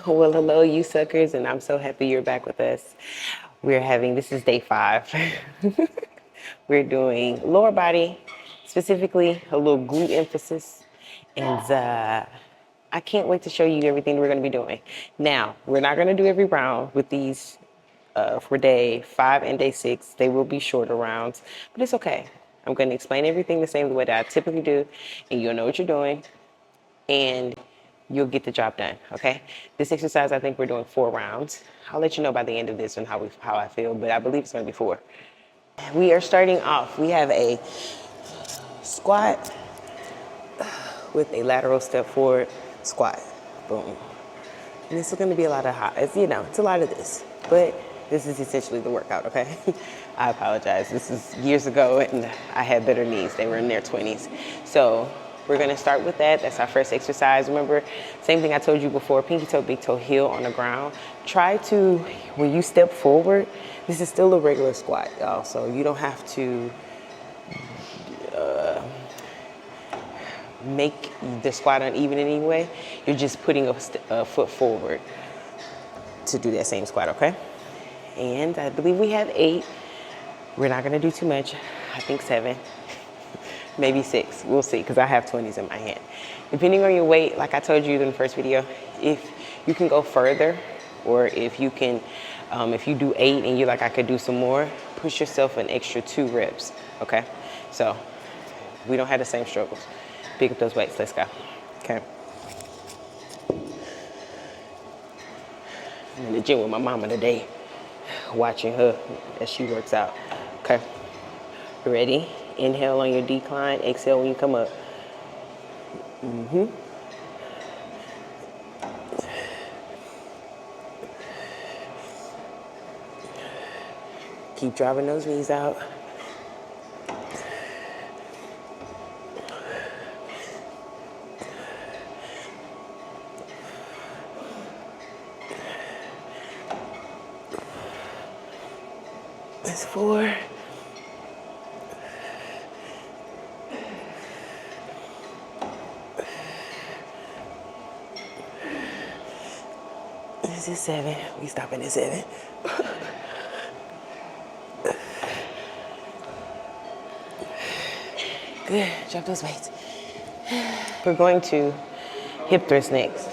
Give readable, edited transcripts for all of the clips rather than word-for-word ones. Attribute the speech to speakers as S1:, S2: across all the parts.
S1: Well, hello, you suckers, and I'm so happy you're back with us. This is day 5. We're doing lower body, specifically a little glute emphasis, and I can't wait to show you everything we're going to be doing. Now, we're not going to do every round with these for day 5 and day 6. They will be shorter rounds, but it's okay. I'm going to explain everything the same way that I typically do, and you'll know what you're doing. And you'll get the job done, okay? This exercise, I think we're doing 4 rounds. I'll let you know by the end of this and how I feel, but I believe it's gonna be 4. We are starting off, we have a squat with a lateral step forward squat, boom. And it's gonna be a lot of it's a lot of this, but this is essentially the workout, okay? I apologize, this is years ago and I had better knees, they were in their 20s. So we're gonna start with that. That's our first exercise. Remember, same thing I told you before, pinky toe, big toe, heel on the ground. Try to, when you step forward, this is still a regular squat, y'all. So you don't have to make the squat uneven in any way. You're just putting a foot forward to do that same squat, okay? And I believe we have 8. We're not gonna do too much. I think 7. Maybe 6, we'll see, because I have 20s in my hand. Depending on your weight, like I told you in the first video, if you can go further, or if you can, if you do 8 and you're like, I could do some more, push yourself an extra 2 reps, okay? So, we don't have the same struggles. Pick up those weights, let's go, okay? I'm in the gym with my mama today, watching her as she works out, okay? You ready? Inhale on your decline, exhale when you come up. Keep driving those knees out. That's 4. This is 7. We stopping at 7. Good. Drop those weights. We're going to hip thrust next.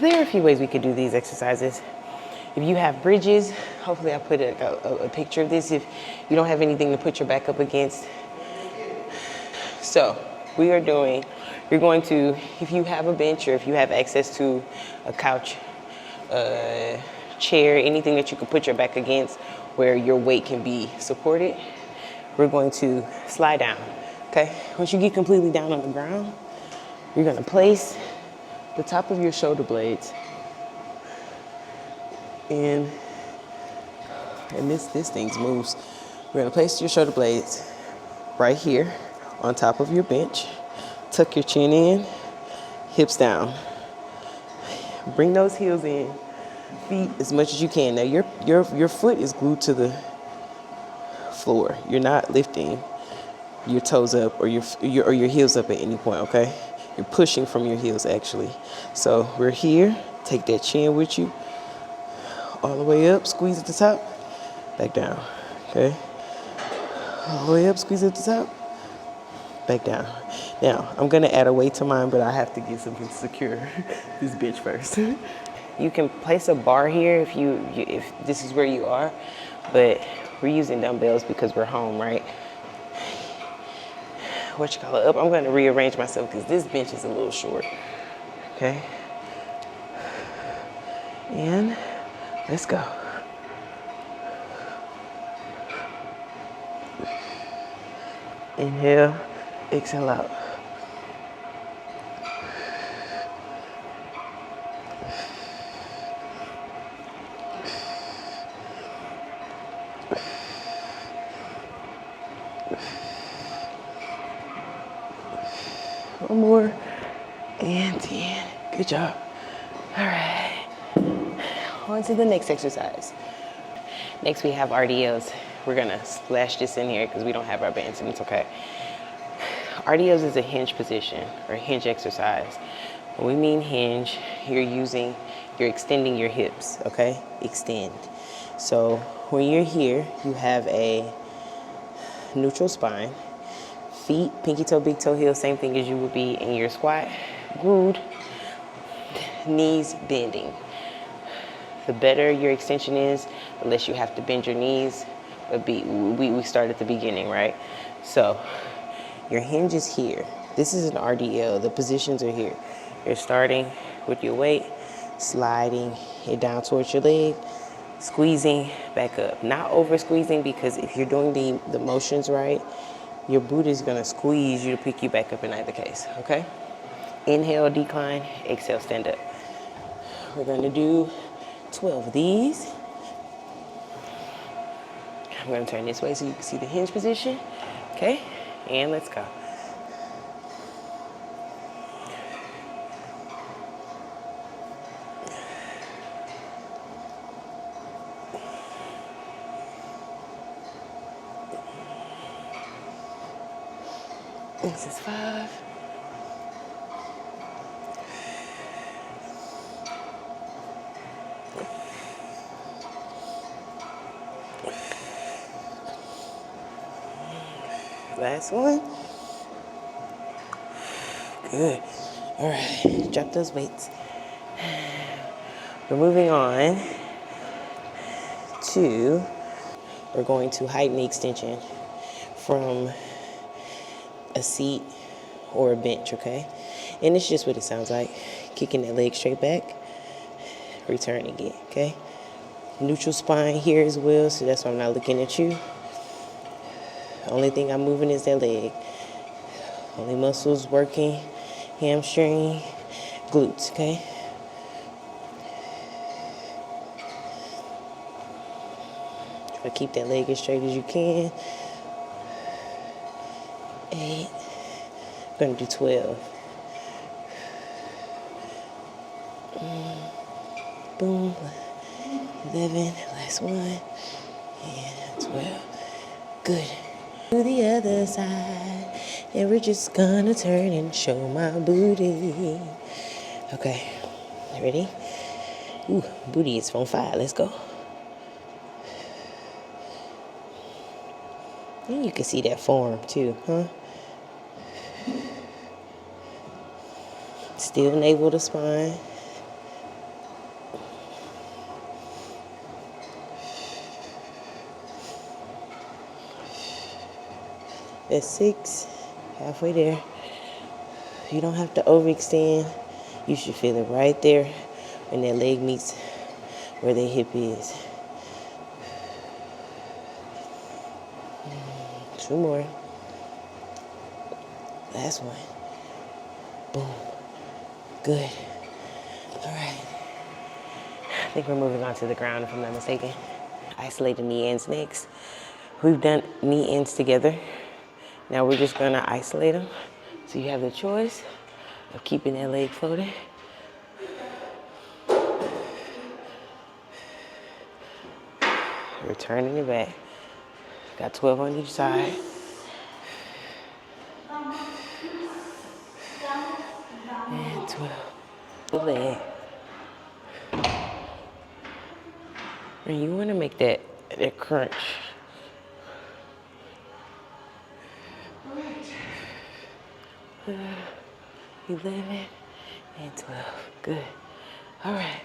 S1: There are a few ways we could do these exercises. If you have bridges, hopefully I put a picture of this. If you don't have anything to put your back up against. So you're going to, if you have a bench or if you have access to a couch, chair, anything that you can put your back against where your weight can be supported, we're going to slide down, okay? Once you get completely down on the ground, you're gonna place the top of your shoulder blades in, and this thing moves. We're gonna place your shoulder blades right here on top of your bench. Tuck your chin in, hips down. Bring those heels in, feet as much as you can. Now your foot is glued to the floor. You're not lifting your toes up or your heels up at any point, okay? You're pushing from your heels actually. So we're here, take that chin with you, all the way up, squeeze at the top, back down, okay? All the way up, squeeze at the top, back down. Now, I'm gonna add a weight to mine, but I have to get something secure this bench first. You can place a bar here if this is where you are, but we're using dumbbells because we're home, right? I'm gonna rearrange myself because this bench is a little short, okay? And let's go. Inhale, exhale out. One more, and 10. Good job. All right, on to the next exercise. Next we have RDLs. We're gonna splash this in here because we don't have our bands and it's okay. RDLs is a hinge position or hinge exercise. When we mean hinge, you're extending your hips, okay? Extend. So when you're here, you have a neutral spine. Feet, pinky toe, big toe, heel, same thing as you would be in your squat. Glued, knees bending. The better your extension is, the less you have to bend your knees. We start at the beginning, right? So your hinge is here. This is an RDL. The positions are here. You're starting with your weight, sliding it down towards your leg, squeezing back up. Not over squeezing, because if you're doing the motions right, your boot is gonna squeeze you to pick you back up in either case, okay? Inhale, decline, exhale, stand up. We're gonna do 12 of these. I'm gonna turn this way so you can see the hinge position, okay? And let's go. This is 5. Last one. Good. All right, drop those weights. We're moving on to, we're going to heighten the extension from a seat or a bench, okay? And it's just what it sounds like. Kicking that leg straight back, returning it, okay? Neutral spine here as well, so that's why I'm not looking at you. Only thing I'm moving is that leg. Only muscles working, hamstring, glutes, okay? Try to keep that leg as straight as you can. 8. I'm gonna do 12. Boom. 11. Last one. And 12. Good. To the other side. And we're just gonna turn and show my booty. Okay. Ready? Ooh, booty is on 5. Let's go. And you can see that form too, huh? Still navel to spine. That's 6. Halfway there. You don't have to overextend. You should feel it right there when that leg meets where the hip is. 2 more. Last one. Boom. Good. All right. I think we're moving on to the ground, if I'm not mistaken. Isolate the knee ends next. We've done knee ends together. Now we're just gonna isolate them. So you have the choice of keeping that leg floated. Returning it back. Got 12 on each side. And 12. The leg. And you want to make that crunch. 11 and 12. Good. All right.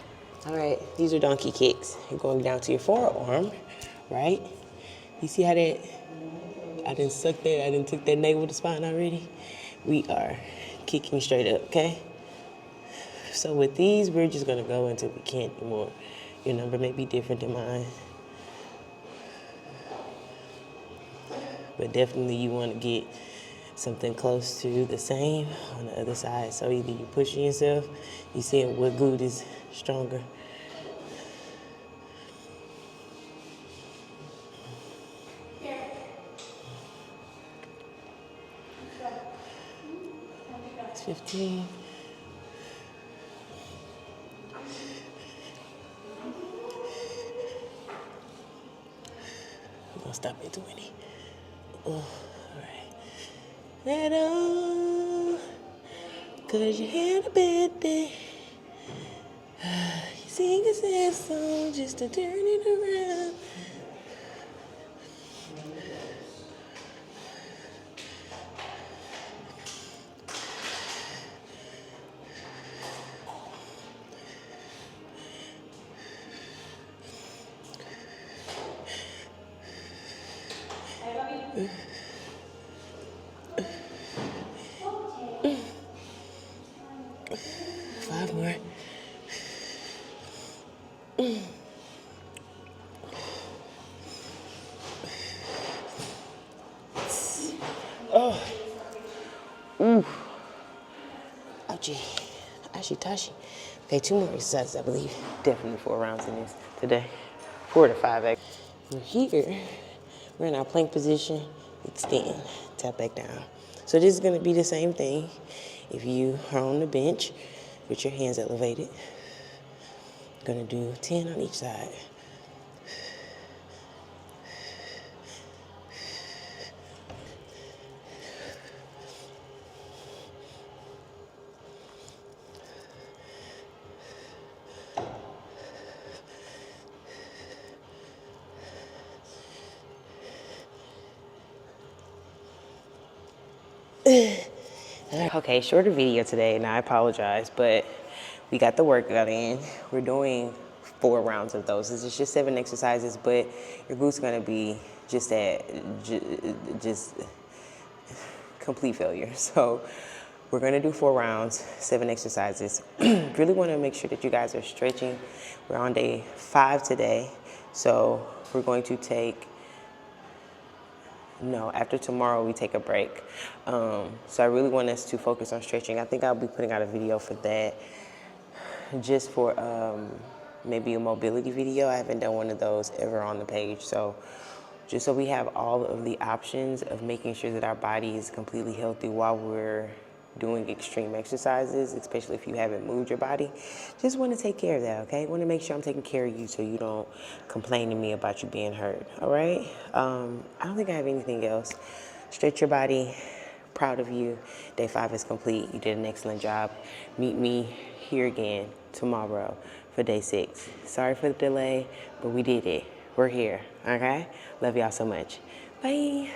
S1: All right. These are donkey kicks. You're going down to your forearm, right? You see how that, I didn't suck that, I didn't took that navel to spine already? We are kicking straight up, okay? So with these, we're just gonna go until we can't anymore. Your number may be different than mine. But definitely you wanna get something close to the same on the other side. So either you're pushing yourself, you seeing what glute is stronger. It's 15. I'm gonna stop at 20. Oh, all right. Let 'cause you had a bad day. You sing a sad song just to turn it around. Five more. Ouchie. Ouchie tashi. Okay, 2 more exercises, I believe. Definitely 4 rounds in this today. 4 to 5, actually. We're here. We're in our plank position. Extend. Tap back down. So this is going to be the same thing. If you are on the bench with your hands elevated, going to do 10 on each side. Okay, shorter video today, and I apologize, but we got the workout in. We're doing 4 rounds of those. It's just 7 exercises, but your glutes gonna be just just complete failure. So we're gonna do 4 rounds, 7 exercises. Really wanna make sure that you guys are stretching. We're on day 5 today, so we're going to take No, after tomorrow we take a break. So I really want us to focus on stretching. I think I'll be putting out a video for that, just for maybe a mobility video. I haven't done one of those ever on the page. So just so we have all of the options of making sure that our body is completely healthy while we're doing extreme exercises, especially if you haven't moved your body. Just want to take care of that, okay? Want to make sure I'm taking care of you so you don't complain to me about you being hurt, all right? I don't think I have anything else. Stretch your body. Proud of you. Day 5 is complete. You did an excellent job. Meet me here again tomorrow for day 6. Sorry for the delay, but we did it. We're here, okay? Love y'all so much. Bye.